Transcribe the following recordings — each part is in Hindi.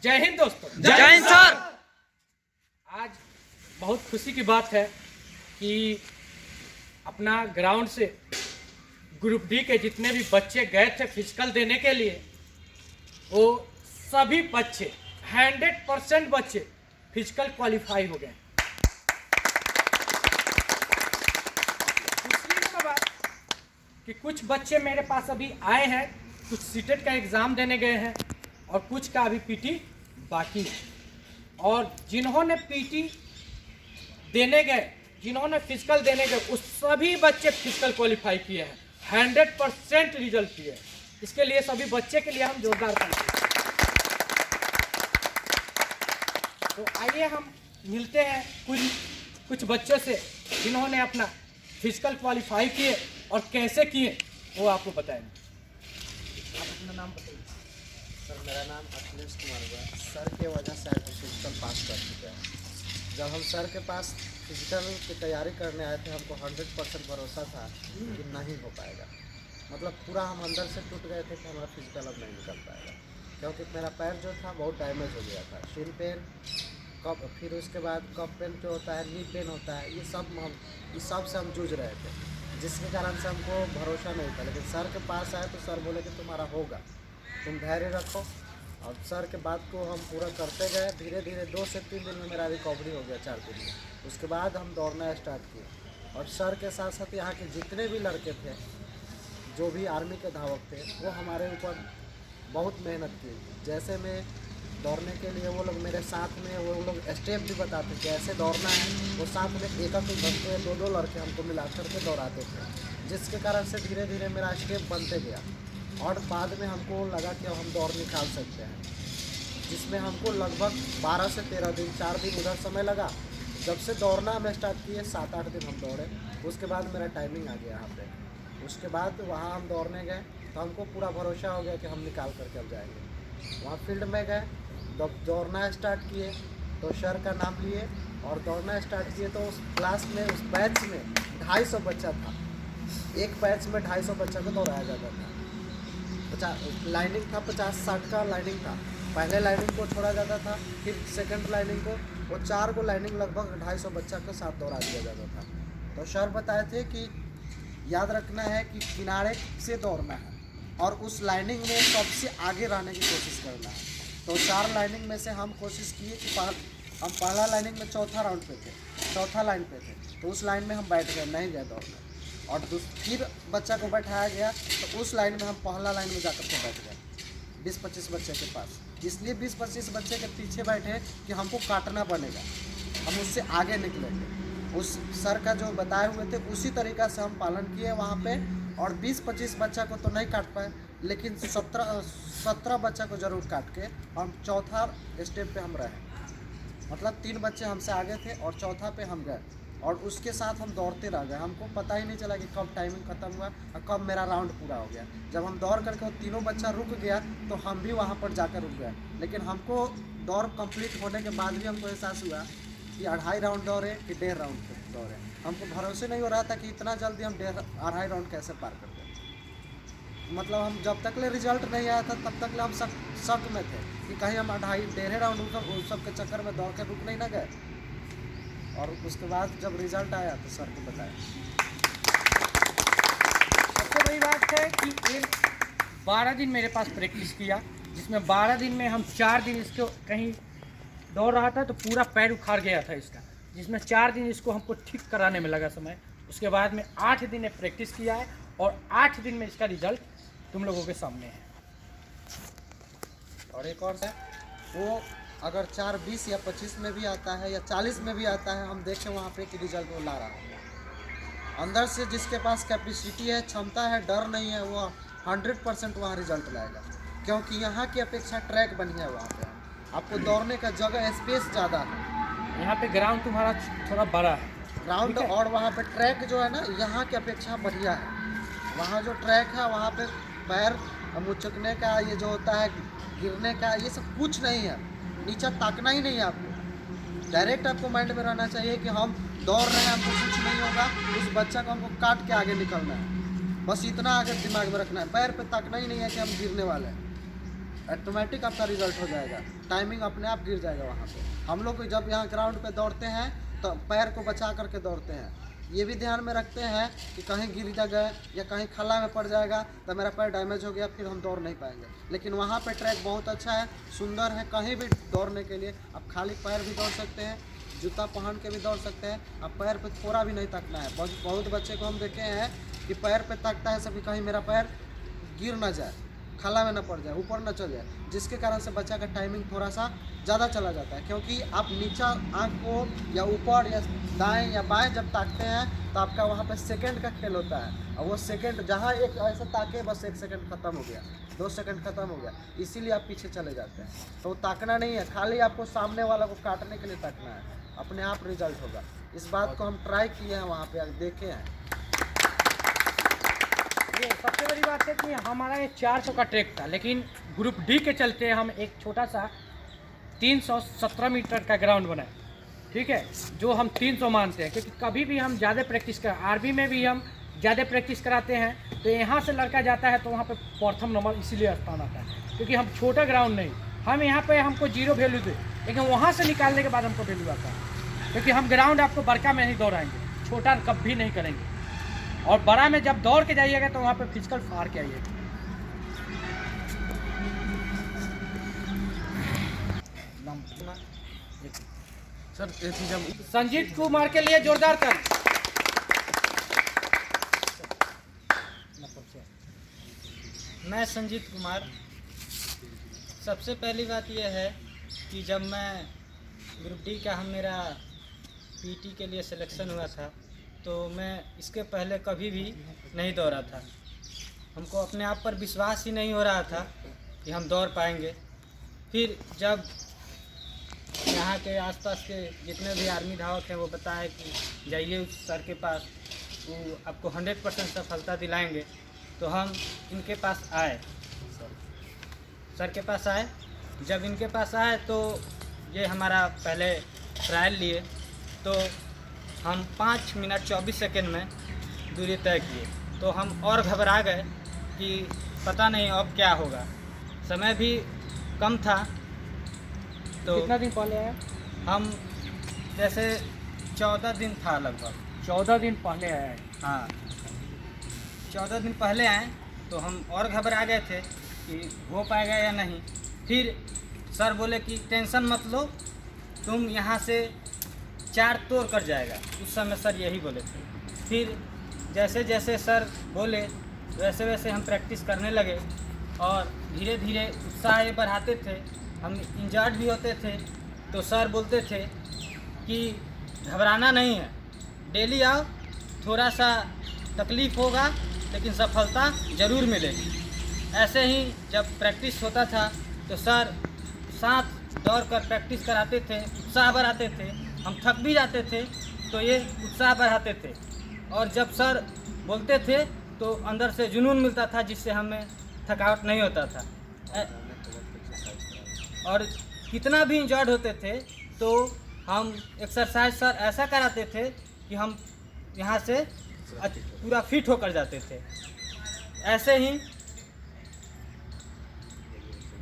जय हिंद दोस्तों। जय हिंद सर। आज बहुत खुशी की बात है कि अपना ग्राउंड से ग्रुप डी के जितने भी बच्चे गए थे फिजिकल देने के लिए, वो सभी बच्चे 100% बच्चे फिजिकल क्वालिफाई हो गए। खुशी की बात कि कुछ बच्चे मेरे पास अभी आए हैं, कुछ सीटेट का एग्ज़ाम देने गए हैं और कुछ का अभी पीटी बाकी है। और जिन्होंने पीटी देने गए, जिन्होंने फिजिकल देने गए, उस सभी बच्चे फिजिकल क्वालिफाई किए हैं, 100% रिजल्ट किए हैं। इसके लिए सभी बच्चे के लिए हम जोरदार ताली। तो आइए हम मिलते हैं कुछ बच्चों से जिन्होंने अपना फिजिकल क्वालिफाई किए और कैसे किए वो आपको बताएंगे। आप अपना नाम बताइए। सर, मेरा नाम अखिलेश कुमार हुआ। सर के वजह से आज हम फिजिकल पास कर चुके हैं। जब हम सर के पास फिजिकल की तैयारी करने आए थे, हमको 100% भरोसा था कि नहीं हो पाएगा। मतलब पूरा हम अंदर से टूट गए थे कि हमारा फिजिकल अब नहीं निकल पाएगा, क्योंकि मेरा पैर जो था बहुत डैमेज हो गया था। शिन पेन, कप, फिर उसके बाद कप पेन जो होता है, नी पेन होता है, ये सब से हम जूझ रहे थे, जिसके कारण से हमको भरोसा नहीं था। लेकिन सर के पास आए तो सर बोले कि तुम्हारा होगा, तुम धैर्य रखो। और सर के बात को हम पूरा करते गए। धीरे धीरे 2 से 3 दिन में मेरा रिकवरी हो गया, 4 दिन में। उसके बाद हम दौड़ना स्टार्ट किए। और सर के साथ साथ यहाँ के जितने भी लड़के थे, जो भी आर्मी के धावक थे, वो हमारे ऊपर बहुत मेहनत की। जैसे मैं दौड़ने के लिए वो लोग मेरे साथ में, वो लोग स्टेप भी बताते थे ऐसे दौड़ना है। वो साथ में एक बच्चे 2 लड़के हमको मिला करके दौड़ाते थे, जिसके कारण से धीरे धीरे मेरा स्टेप बनते गया। और बाद में हमको लगा कि हम दौड़ निकाल सकते हैं, जिसमें हमको लगभग 12 से 13 दिन, 4 दिन उधर समय लगा। जब से दौड़ना हम स्टार्ट किए, 7-8 दिन हम दौड़े। उसके बाद मेरा टाइमिंग आ गया यहाँ पे। उसके बाद वहाँ हम दौड़ने गए तो हमको पूरा भरोसा हो गया कि हम निकाल करके अब जाएंगे। वहाँ फील्ड में गए, जब दौड़ना स्टार्ट किए तो सर का नाम लिए और दौड़ना स्टार्ट किए। तो उस क्लास में, उस बैच में 250 बच्चा था। एक बैच में 250 बच्चा को दौड़ाया जाता था। लाइनिंग था, 50-60 का लाइनिंग था। पहले लाइनिंग को छोड़ा जाता था, फिर सेकंड लाइनिंग को, वो 4 को लाइनिंग लगभग 250 बच्चा के साथ दौड़ा दिया जाता था। तो सर बताए थे कि याद रखना है कि किनारे से दौड़ना है और उस लाइनिंग में सबसे आगे रहने की कोशिश करना है। तो 4 लाइनिंग में से हम कोशिश किए कि हम पहला लाइनिंग में चौथा राउंड पे थे, चौथा लाइन पे थे। तो उस लाइन में हम बैठ गए, नहीं गए दौड़ने। और फिर बच्चा को बैठाया गया तो उस लाइन में हम पहला लाइन में जाकर के बैठ गए 20-25 बच्चे के पास। इसलिए 20-25 बच्चे के पीछे बैठे कि हमको काटना बनेगा, हम उससे आगे निकलेंगे। उस सर का जो बताए हुए थे उसी तरीक़ा से हम पालन किए वहाँ पे। और 20-25 बच्चा को तो नहीं काट पाए, लेकिन 17 बच्चा को ज़रूर काट के हम चौथा स्टेप पे हम रहे। मतलब 3 बच्चे हमसे आगे थे और चौथा पे हम गए। और उसके साथ हम दौड़ते रह गए। हमको पता ही नहीं चला कि कब टाइमिंग ख़त्म हुआ और कब मेरा राउंड पूरा हो गया। जब हम दौड़ करके वो तीनों बच्चा रुक गया तो हम भी वहाँ पर जाकर रुक गए। लेकिन हमको दौड़ कंप्लीट होने के बाद भी हमको एहसास हुआ कि 2.5 राउंड दौड़े कि 1.5 राउंड दौड़े। हमको भरोसे नहीं हो रहा था कि इतना जल्दी हम 2.5 राउंड कैसे पार कर गए। मतलब हम जब तक ले रिजल्ट नहीं आया था तब तक ले हम शक में थे कि कहीं हम 1.5 राउंड उस सब के चक्कर में दौड़ कर रुक नहीं ना गए। और उसके बाद जब रिजल्ट आया तो सर को बताया। सबसे बड़ी बात है कि ये 12 दिन मेरे पास प्रैक्टिस किया, जिसमें 12 दिन में हम 4 दिन इसको कहीं दौड़ रहा था तो पूरा पैर उखाड़ गया था इसका, जिसमें 4 दिन इसको हमको ठीक कराने में लगा समय। उसके बाद में 8 दिन ने प्रैक्टिस किया है और 8 दिन में इसका रिजल्ट तुम लोगों के सामने है। और एक और है, वो अगर 4, 20 या 25 में भी आता है या 40 में भी आता है, हम देखें वहाँ पे कि रिजल्ट वो ला रहा है। अंदर से जिसके पास कैपेसिटी है, क्षमता है, डर नहीं है, वो 100% वहाँ रिजल्ट लाएगा। क्योंकि यहाँ की अपेक्षा ट्रैक बढ़िया है। वहाँ पे आपको दौड़ने का जगह, स्पेस ज़्यादा है। यहाँ पे ग्राउंड तुम्हारा थोड़ा बड़ा है, ग्राउंड, और वहाँ पे ट्रैक जो है ना, यहाँ की अपेक्षा बढ़िया है। वहाँ जो ट्रैक है वहाँ पे पैर मुचकने का, ये जो होता है गिरने का, ये सब कुछ नहीं है। नीचे ताकना ही नहीं है आपको। डायरेक्ट आपको माइंड में रहना चाहिए कि हम दौड़ रहे हैं, हमको कुछ नहीं होगा, उस बच्चा को हमको काट के आगे निकलना है। बस इतना आगे दिमाग में रखना है। पैर पे ताकना ही नहीं है कि हम गिरने वाले हैं। ऑटोमेटिक आपका रिजल्ट हो जाएगा, टाइमिंग अपने आप गिर जाएगा वहाँ पे। हम लोग जब यहाँ ग्राउंड पे दौड़ते हैं तो पैर को बचा करके दौड़ते हैं, ये भी ध्यान में रखते हैं कि कहीं गिर जा गए या कहीं खला में पड़ जाएगा तो मेरा पैर डैमेज हो गया, फिर हम दौड़ नहीं पाएंगे। लेकिन वहाँ पे ट्रैक बहुत अच्छा है, सुंदर है, कहीं भी दौड़ने के लिए आप खाली पैर भी दौड़ सकते हैं, जूता पहन के भी दौड़ सकते हैं। आप पैर पे थोड़ा भी नहीं तकना है। बहुत बच्चे को हम देखे हैं कि पैर पे तकता है सभी, कहीं मेरा पैर गिर ना जाए, खला में ना पड़ जाए, ऊपर ना चल जाए, जिसके कारण से बच्चा का टाइमिंग थोड़ा सा ज़्यादा चला जाता है। क्योंकि आप नीचा आँख को या ऊपर या दाएं या बाएं जब ताकते हैं तो आपका वहाँ पे सेकंड का खेल होता है, और वो सेकंड जहाँ एक ऐसा ताके बस 1 सेकंड खत्म हो गया, 2 सेकंड खत्म हो गया, इसीलिए आप पीछे चले जाते हैं। तो ताकना नहीं है, खाली आपको सामने वाला को काटने के लिए ताकना है, अपने आप रिजल्ट होगा। इस बात को हम ट्राई किए हैं, वहाँ पे देखे हैं। ये सबसे बड़ी बात है कि हमारा ये 400 का ट्रैक था, लेकिन ग्रुप डी के चलते हम एक छोटा सा 317 मीटर का ग्राउंड बनाए, ठीक है, जो हम 300 मानते हैं। क्योंकि कभी भी हम ज़्यादा प्रैक्टिस कर, आर्मी में भी हम ज़्यादा प्रैक्टिस कराते हैं, तो यहाँ से लड़का जाता है तो वहाँ पे प्रथम नंबर इसीलिए स्थान आता है, क्योंकि हम छोटा ग्राउंड नहीं, हम यहाँ पे हमको 0 वैल्यू दे, लेकिन वहाँ से निकालने के बाद हमको वैल्यू आता है। क्योंकि हम ग्राउंड आपको बड़का में नहीं दौड़ाएंगे, छोटा कभी नहीं करेंगे, और बड़ा में जब दौड़ के जाइएगा तो वहाँ पे फिजिकल फाड़ के आइएगा। सर ये चीज़ हम संजीत कुमार के लिए जोरदार ताली। मैं संजीत कुमार। सबसे पहली बात यह है कि जब मैं ग्रुप डी का मेरा पीटी के लिए सिलेक्शन हुआ था तो मैं इसके पहले कभी भी नहीं दौड़ा था। हमको अपने आप पर विश्वास ही नहीं हो रहा था कि हम दौड़ पाएंगे। फिर जब यहाँ के आसपास के जितने भी आर्मी धावक हैं वो बताए कि जाइए उस सर के पास, वो आपको 100% सफलता दिलाएंगे, तो हम इनके पास आए, सर के पास आए। जब इनके पास आए तो ये हमारा पहले ट्रायल लिए, तो हम 5 मिनट 24 सेकंड में दूरी तय किए। तो हम और घबरा गए कि पता नहीं अब क्या होगा, समय भी कम था। तो कितना दिन पहले आया? हम जैसे 14 दिन था लगभग, 14 दिन पहले आया है। हाँ 14 दिन पहले आए तो हम और घबरा गए थे कि हो पाएगा या नहीं। फिर सर बोले कि टेंशन मत लो, तुम यहाँ से 4 तोड़ कर जाएगा। उस समय सर यही बोले थे। फिर जैसे जैसे सर बोले वैसे वैसे हम प्रैक्टिस करने लगे और धीरे धीरे उत्साह ये बढ़ाते थे। हम इंजर्ड भी होते थे तो सर बोलते थे कि घबराना नहीं है, डेली आओ, थोड़ा सा तकलीफ़ होगा लेकिन सफलता ज़रूर मिलेगी। ऐसे ही जब प्रैक्टिस होता था तो सर साथ दौड़ कर प्रैक्टिस कराते थे, उत्साह बढ़ाते थे। हम थक भी जाते थे तो ये उत्साह बढ़ाते थे, और जब सर बोलते थे तो अंदर से जुनून मिलता था जिससे हमें थकावट नहीं होता था। और कितना भी इंजर्ड होते थे तो हम एक्सरसाइज सर ऐसा कराते थे कि हम यहाँ से पूरा फिट होकर जाते थे। ऐसे ही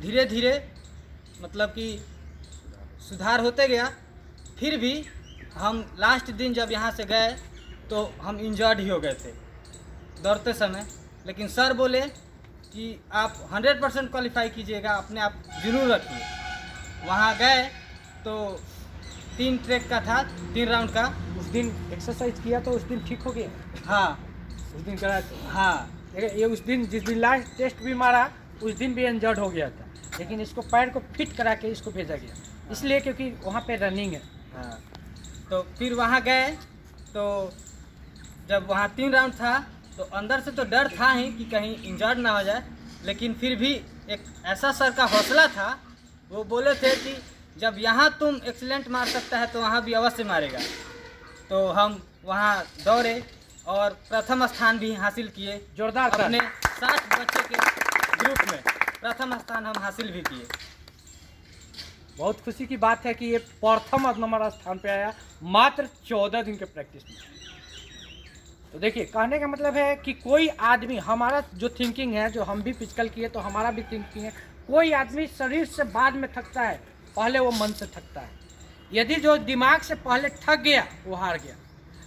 धीरे धीरे मतलब कि सुधार होते गया। फिर भी हम लास्ट दिन जब यहाँ से गए तो हम इंजर्ड ही हो गए थे दौड़ते समय, लेकिन सर बोले कि आप 100% क्वालिफाई कीजिएगा, अपने आप जुनून रखिए। वहाँ गए तो 3 ट्रैक का था, 3 राउंड का। उस दिन एक्सरसाइज किया तो उस दिन ठीक हो गया। हाँ उस दिन करा, हाँ ये उस दिन जिस दिन लास्ट टेस्ट भी मारा उस दिन भी इंजर्ड हो गया था, लेकिन इसको पैर को फिट करा के इसको भेजा गया, इसलिए क्योंकि वहाँ पे रनिंग है। हाँ। तो फिर वहाँ गए तो जब वहाँ 3 राउंड था तो अंदर से तो डर था ही कि कहीं इंजर्ड ना हो जाए, लेकिन फिर भी एक ऐसा सर का हौसला था, वो बोले थे कि जब यहाँ तुम एक्सीलेंट मार सकता है तो वहाँ भी अवश्य मारेगा। तो हम वहाँ दौड़े और प्रथम स्थान भी हासिल किए। जोरदार अपने 60 बच्चे के ग्रुप में प्रथम स्थान हम हासिल भी किए। बहुत खुशी की बात है कि ये प्रथम नंबर स्थान पे आया मात्र 14 दिन के प्रैक्टिस में। तो देखिए, कहने का मतलब है कि कोई आदमी, हमारा जो थिंकिंग है, जो हम भी फिजिकल किए तो हमारा भी थिंकिंग है, कोई आदमी शरीर से बाद में थकता है, पहले वो मन से थकता है। यदि जो दिमाग से पहले थक गया वो हार गया।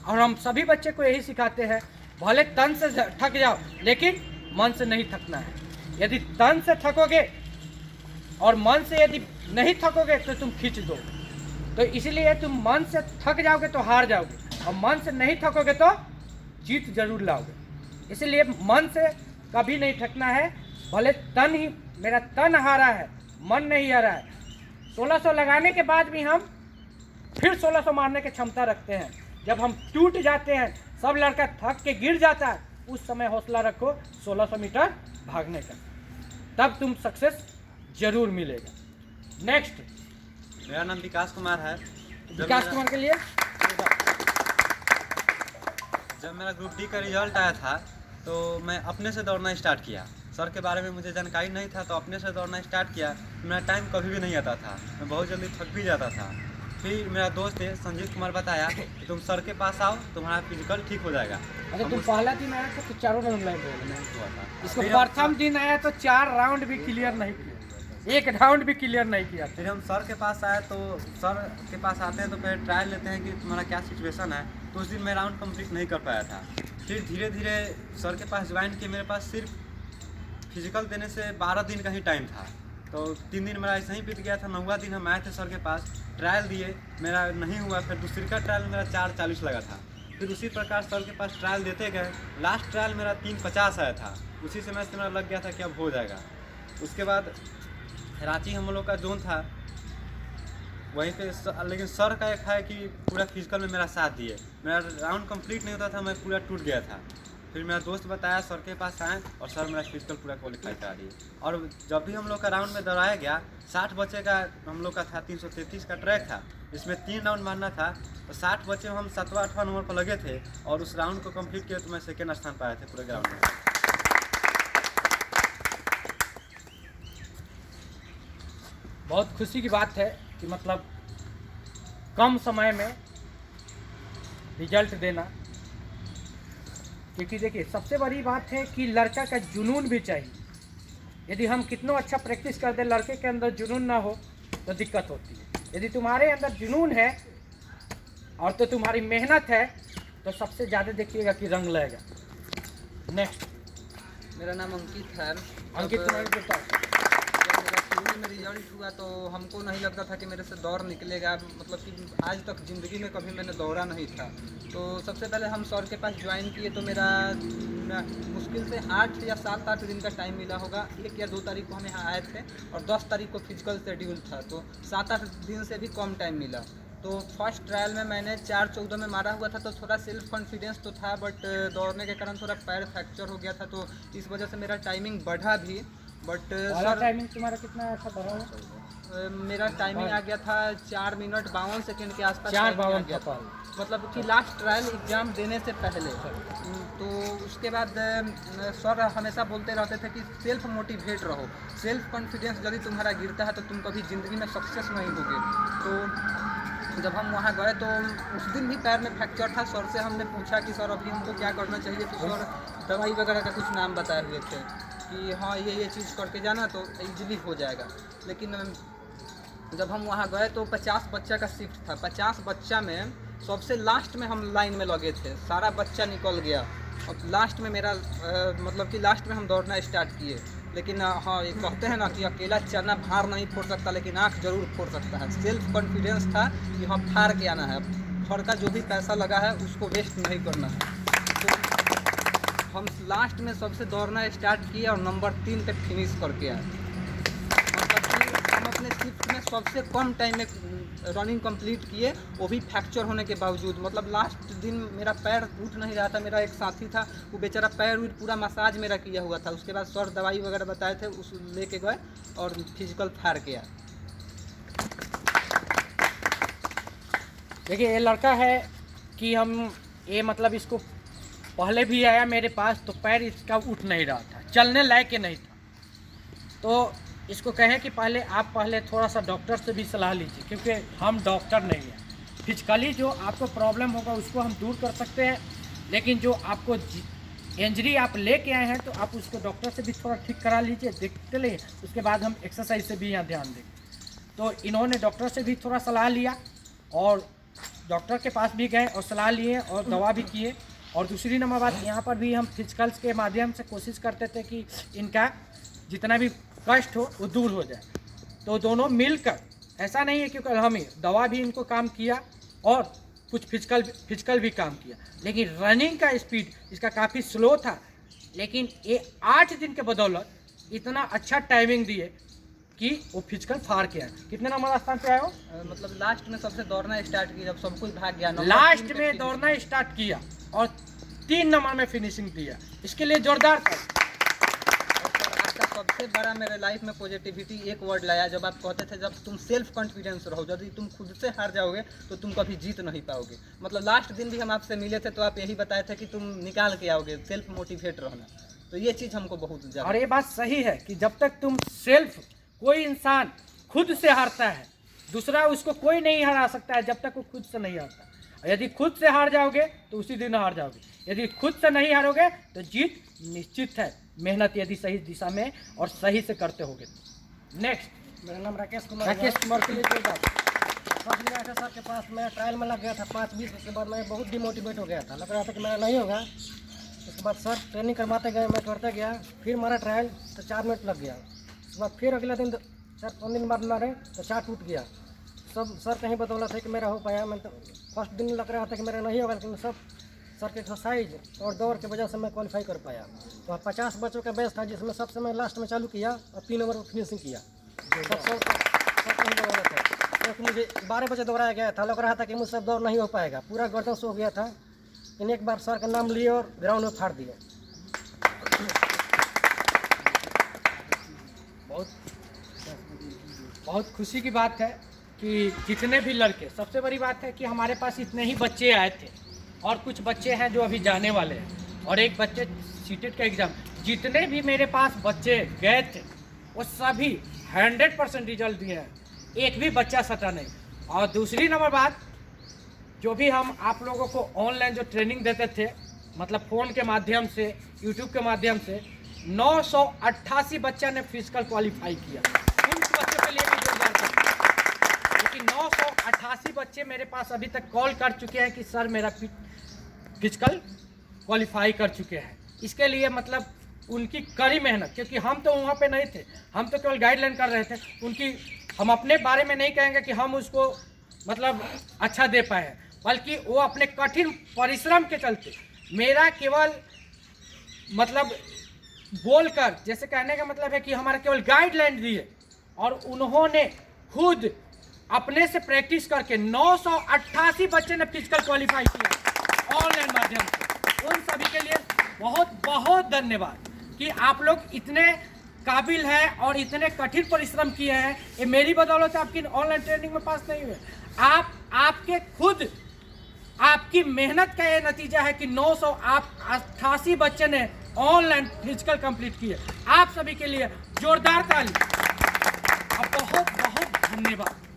और हम सभी बच्चे को यही सिखाते हैं, भले तन से थक जाओ लेकिन मन से नहीं थकना है। यदि तन से थकोगे और मन से यदि नहीं थकोगे तो तुम खींच दो। तो इसलिए तुम मन से थक जाओगे तो हार जाओगे, और मन से नहीं थकोगे तो जीत जरूर लाओगे। इसलिए मन से कभी नहीं थकना है। भले तन ही, मेरा तन हारा है, मन नहीं हारा है। 1600 लगाने के बाद भी हम फिर 1600 मारने की क्षमता रखते हैं। जब हम टूट जाते हैं, सब लड़का थक के गिर जाता है, उस समय हौसला रखो 1600 मीटर भागने का, तब तुम सक्सेस जरूर मिलेगा। नेक्स्ट, मेरा नाम विकास कुमार है। विकास कुमार के लिए जब मेरा ग्रुप डी का रिजल्ट आया था तो मैं अपने से दौड़ना स्टार्ट किया। सर के बारे में मुझे जानकारी नहीं था तो अपने से दौड़ना स्टार्ट किया। मेरा टाइम कभी भी नहीं आता था, मैं बहुत जल्दी थक भी जाता था। फिर मेरा दोस्त है संजीव कुमार बताया कि तुम सर के पास आओ, तुम्हारा फिजिकल ठीक हो जाएगा। अच्छा, तुम पहला दिन आया था तो चारों राउंड लाइन बोल नहीं हुआ था। इसको फिर प्रथम दिन आया तो 4 राउंड भी क्लियर नहीं किया, 1 राउंड भी क्लियर नहीं किया। फिर हम सर के पास आए तो सर के पास आते हैं तो फिर ट्रायल लेते हैं कि तुम्हारा क्या सिचुएशन है। तो उस दिन मैं राउंड कंप्लीट नहीं कर पाया था। फिर धीरे धीरे सर के पास ज्वाइन किए। मेरे पास सिर्फ फिजिकल देने से 12 दिन का ही टाइम था, तो 3 दिन मेरा ऐसे ही बीत गया था। 9वां दिन हम आए थे सर के पास, ट्रायल दिए, मेरा नहीं हुआ। फिर दूसरी का ट्रायल मेरा 4:40 लगा था। फिर उसी प्रकार सर के पास ट्रायल देते गए। लास्ट ट्रायल मेरा 3:50 आया था। उसी समय से मेरा लग गया था कि अब हो जाएगा। उसके बाद रांची हम लोग का जोन था, वहीं पे लेकिन सर का एक है कि पूरा फिजिकल में मेरा साथ दिए। मेरा राउंड कंप्लीट नहीं होता था, मैं पूरा टूट गया था। फिर मेरा दोस्त बताया, सर के पास आए और सर मेरा फिजिकल पूरा क्वालिफाई करा दिए। और जब भी हम लोग का राउंड में दौड़ाया गया, 60 बच्चे का हम लोग का था, 333 का ट्रैक था, इसमें 3 राउंड मारना था। तो 60 बच्चे में हम 7वां-8वां नंबर पर लगे थे और उस राउंड को कंप्लीट किया तो मैं 2nd स्थान पाए थे पूरे ग्राउंड में। बहुत खुशी की बात है कि मतलब कम समय में रिजल्ट देना। क्योंकि देखिए, सबसे बड़ी बात है कि लड़का का जुनून भी चाहिए। यदि हम कितना अच्छा प्रैक्टिस कर दें, लड़के के अंदर जुनून ना हो तो दिक्कत होती है। यदि तुम्हारे अंदर जुनून है और तो तुम्हारी मेहनत है तो सबसे ज़्यादा देखिएगा कि रंग लगेगा। नेक्स्ट, मेरा नाम अंकित है। अंकित, तुम्हारी बताओ। जब मेरा शुरू में रिजल्ट हुआ तो हमको नहीं लगता था कि मेरे से दौड़ निकलेगा। मतलब कि आज तक ज़िंदगी में कभी मैंने दौड़ा नहीं था। तो सबसे पहले हम सर के पास ज्वाइन किए तो मेरा मुश्किल से 8 या 7-8 दिन का टाइम मिला होगा। 1 या 2 तारीख को हम यहाँ आए थे और 10 तारीख को फिजिकल शेड्यूल था, तो 7-8 दिन से भी कम टाइम मिला। तो फर्स्ट ट्रायल में मैंने 4:14 में मारा हुआ था, तो थोड़ा सेल्फ कॉन्फिडेंस तो था, बट दौड़ने के कारण थोड़ा पैर फ्रैक्चर हो गया था, तो इस वजह से मेरा टाइमिंग बढ़ा भी। बट सर, टाइमिंग तुम्हारा कितना अच्छा बढ़ा हुआ? मेरा टाइमिंग आ गया था 4 मिनट 52 सेकंड के आसपास। 4:52 गया था, मतलब कि लास्ट ट्रायल एग्ज़ाम देने से पहले। तो उसके बाद सर हमेशा बोलते रहते थे कि सेल्फ मोटिवेट रहो। सेल्फ कॉन्फिडेंस यदि तुम्हारा गिरता है तो तुम कभी ज़िंदगी में सक्सेस नहीं होगे। तो जब हम वहाँ गए तो उस दिन भी पैर में फ्रैक्चर था। सर से हमने पूछा कि सर अभी हमको क्या करना चाहिए, तो सर दवाई वगैरह का कुछ नाम बताए हुए थे कि हाँ ये चीज़ करके जाना तो ईजिली हो जाएगा। लेकिन जब हम वहाँ गए तो 50 बच्चा का शिफ्ट था। 50 बच्चा में सबसे लास्ट में हम लाइन में लगे थे, सारा बच्चा निकल गया और लास्ट में मेरा मतलब कि लास्ट में हम दौड़ना स्टार्ट किए। लेकिन हाँ, ये कहते हैं ना कि अकेला चना भार नहीं फोड़ सकता, लेकिन आँख जरूर फोड़ सकता है। सेल्फ कॉन्फिडेंस था कि हाँ फाड़ के आना है, घर का जो भी पैसा लगा है उसको वेस्ट नहीं करना है। तो हम लास्ट में सबसे दौड़ना स्टार्ट किए और नंबर 3 पे फिनिश करके आए। मतलब कि हम अपने शिफ्ट में सबसे कम टाइम में रनिंग कंप्लीट किए, वो भी फ्रैक्चर होने के बावजूद। मतलब लास्ट दिन मेरा पैर उठ नहीं रहा था। मेरा एक साथी था, वो बेचारा पैर पूरा मसाज मेरा किया हुआ था। उसके बाद सर दवाई वगैरह बताए थे, उस लेके गए और फिजिकल फाड़ के आए। देखिए, ये लड़का है कि हम ये मतलब इसको पहले भी आया मेरे पास तो पैर इसका उठ नहीं रहा था, चलने लायक नहीं था। तो इसको कहें कि पहले थोड़ा सा डॉक्टर से भी सलाह लीजिए, क्योंकि हम डॉक्टर नहीं हैं। फिजिकली जो आपको प्रॉब्लम होगा उसको हम दूर कर सकते हैं, लेकिन जो आपको इंजरी आप लेके आए हैं तो आप उसको डॉक्टर से भी थोड़ा ठीक करा लीजिए, देखते ले, उसके बाद हम एक्सरसाइज से भी यहाँ ध्यान देंगे। तो इन्होंने डॉक्टर से भी थोड़ा सलाह लिया और डॉक्टर के पास भी गए और सलाह लिए और दवा भी किए। और दूसरी नंबर बात, यहाँ पर भी हम फिजिकल्स के माध्यम से कोशिश करते थे कि इनका जितना भी कष्ट हो वो दूर हो जाए। तो दोनों मिलकर, ऐसा नहीं है क्योंकि हम ही दवा भी इनको काम किया और कुछ फिजिकल भी काम किया, लेकिन रनिंग का स्पीड इसका काफ़ी स्लो था, लेकिन ये 8 दिन के बदौलत इतना अच्छा टाइमिंग दिए कि वो फिजिकल फाड़ के आए। कितने नंबर स्थान पे आए हो? मतलब लास्ट में सबसे दौड़ना स्टार्ट किया जब सब कुछ भाग गया। लास्ट में दौड़ना स्टार्ट किया और 3 नंबर में फिनिशिंग दिया। इसके लिए जोरदार था। आपका सबसे बड़ा मेरे लाइफ में पॉजिटिविटी एक वर्ड लाया जब आप कहते थे जब तुम सेल्फ कॉन्फिडेंस रहो, यदि तुम खुद से हार जाओगे तो तुम कभी जीत नहीं पाओगे। मतलब लास्ट दिन भी हम आपसे मिले थे तो आप यही बताए थे कि तुम निकाल के आओगे, सेल्फ मोटिवेट रहना। तो ये चीज़ हमको बहुत ज़्यादा, और ये बात सही है कि जब तक तुम सेल्फ, कोई इंसान खुद से हारता है, दूसरा उसको कोई नहीं हरा सकता है जब तक वो खुद से नहीं हारता। और यदि खुद से हार जाओगे तो उसी दिन हार जाओगे, यदि खुद से नहीं हारोगे तो जीत निश्चित है, मेहनत यदि सही दिशा में और सही से करते होगे। नेक्स्ट, मेरा नाम राकेश कुमार। राकेश कुमार के लिए जोरदार। फर्स्ट दिन आशा सर के पास मैं ट्रायल में लग गया था 5-20, उसके बाद मैं बहुत डिमोटिवेट हो गया था, लग रहा था कि मेरा नहीं होगा। उसके बाद सर ट्रेनिंग करवाते गए, मैं करते गया, फिर मारा ट्रायल तो 4 मिनट लग गया। उसके बाद फिर अगले दिन 4-5 दिन बाद मारे तो 4 टूट गया। सब सर कहीं बदौलत है कि मेरा हो पाया। मैं तो फर्स्ट दिन लग रहा था कि मेरा नहीं होगा, लेकिन सब सर के एक्सरसाइज और दौड़ की वजह से मैं क्वालिफाई कर पाया। तो 50 बच्चों का बैच था जिसमें सबसे मैं लास्ट में चालू किया और 3 नंबर पर फिनिशिंग किया। सब कहीं बदौलत है, क्योंकि मुझे 12 बजे दौड़ाया गया था, लग रहा था कि मुझसे दौड़ नहीं हो पाएगा, पूरा गर्दन सो गया था। इन एक बार सर का नाम लिए और ग्राउंड में फाड़ दिए। बहुत खुशी की बात है कि जितने भी लड़के, सबसे बड़ी बात है कि हमारे पास इतने ही बच्चे आए थे और कुछ बच्चे हैं जो अभी जाने वाले हैं और एक बच्चे सीटेट का एग्ज़ाम। जितने भी मेरे पास बच्चे गए थे वो सभी 100% रिजल्ट दिए हैं, एक भी बच्चा सटा नहीं। और दूसरी नंबर बात, जो भी हम आप लोगों को ऑनलाइन जो ट्रेनिंग देते थे, मतलब फ़ोन के माध्यम से, यूट्यूब के माध्यम से, 988 बच्चा ने फिजिकल क्वालिफाई किया। उन बच्चों के लिए भी जोरदार था, लेकिन 988 बच्चे मेरे पास अभी तक कॉल कर चुके हैं कि सर मेरा फिजिकल क्वालिफाई कर चुके हैं। इसके लिए मतलब उनकी कड़ी मेहनत, क्योंकि हम तो वहाँ पे नहीं थे, हम तो केवल गाइडलाइन कर रहे थे उनकी। हम अपने बारे में नहीं कहेंगे कि हम उसको मतलब अच्छा दे पाए हैं, बल्कि वो अपने कठिन परिश्रम के चलते, मेरा केवल मतलब बोलकर, जैसे कहने का मतलब है कि हमारा केवल गाइडलाइन दिए और उन्होंने खुद अपने से प्रैक्टिस करके 988 बच्चे ने फिजिकल क्वालिफाई किया ऑनलाइन माध्यम से। उन सभी के लिए बहुत बहुत धन्यवाद कि आप लोग इतने काबिल हैं और इतने कठिन परिश्रम किए हैं। ये मेरी बदौलत आपकी ऑनलाइन ट्रेनिंग में पास नहीं हुए, आपके खुद आपकी मेहनत का ये नतीजा है कि 988 बच्चे ने ऑनलाइन फिजिकल कंप्लीट किए। आप सभी के लिए जोरदार ताली और बहुत बहुत धन्यवाद।